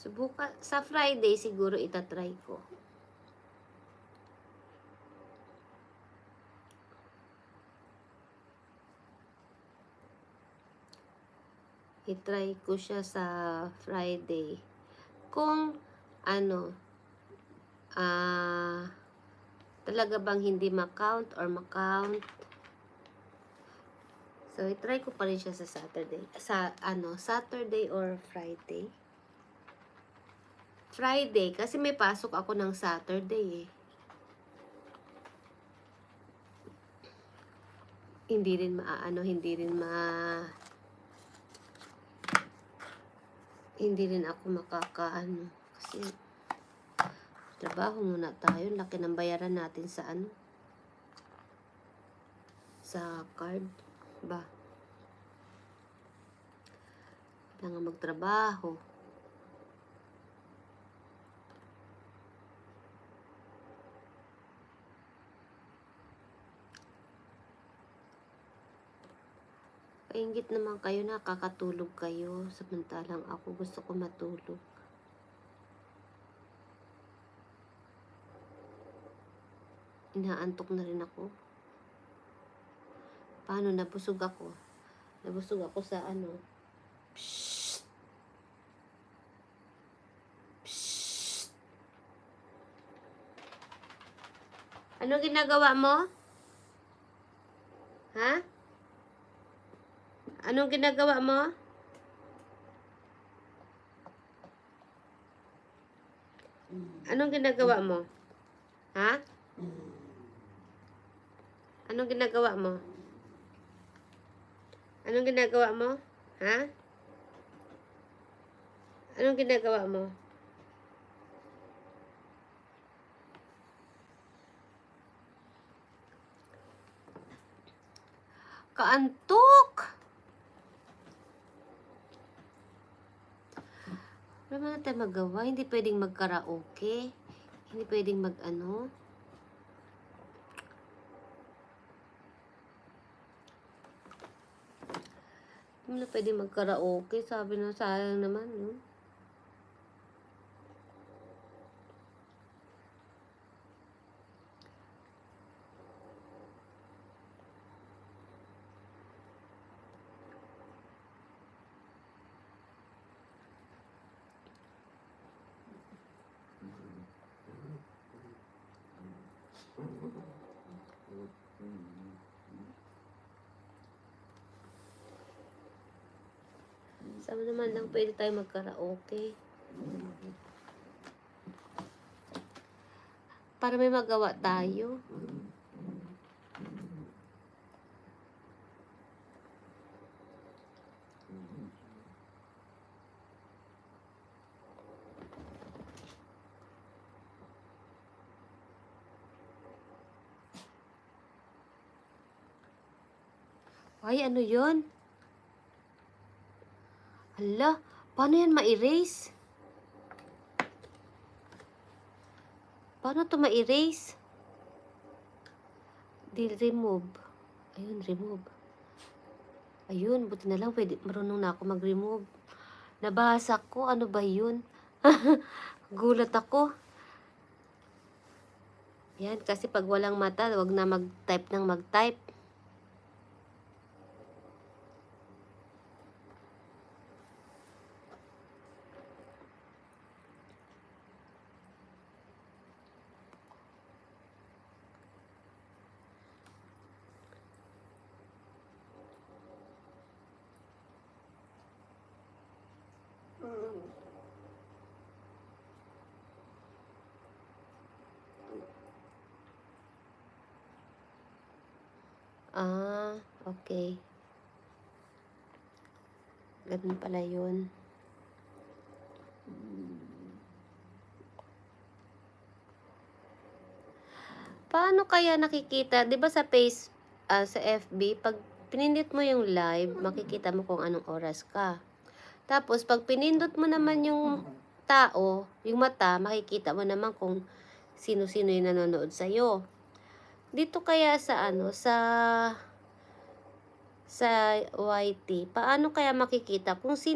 Subukan, sa Friday siguro itatry ko. I-try ko siya sa Friday. Kung ano, talaga bang hindi ma-count or ma-count. So, i-try ko pa rin siya sa Saturday. Saturday or Friday. Friday, kasi may pasok ako ng Saturday eh. Hindi rin ako makakaano. Kasi, trabaho muna tayo. Laki ng bayaran natin sa sa card. Ba? Kailangan magtrabaho. Painggit naman kayo, nakakatulog kayo. Samantalang ako gusto ko matulog. Inaantok na rin ako. Paano? Nabusog ako. Nabusog ako sa Psst. Psst. Ano ginagawa mo? Ha? Anong ginagawa mo? Anong ginagawa mo? Ha? Anong ginagawa mo? Anong ginagawa mo? Ha? Anong ginagawa mo? Kaantok! Wala na tayo magawa. Hindi pwedeng mag-karaoke. Hindi pwedeng mag-ano. Hindi na pwedeng mag-karaoke. Sabi na, sayang naman, no? Sama naman lang pwede tayo mag-karaoke. Para may magawa tayo. Ay, ano yun? Hala, paano yan ma-erase? Paano to ma-erase? Remove. Ayun, remove. Ayun, buti na lang pwede, marunong na ako mag-remove. Nabasa ko, ano ba yun? Gulat ako. Yan, kasi pag walang mata, wag na mag-type ng mag-type. Okay. Ganun pala yun. Paano kaya nakikita, 'di ba sa sa FB, pag pinindot mo yung live, makikita mo kung anong oras ka. Tapos pag pinindot mo naman yung tao, yung mata, makikita mo naman kung sino-sino yung nanonood sa iyo. Dito kaya sa sa YT, paano kaya makikita kung sino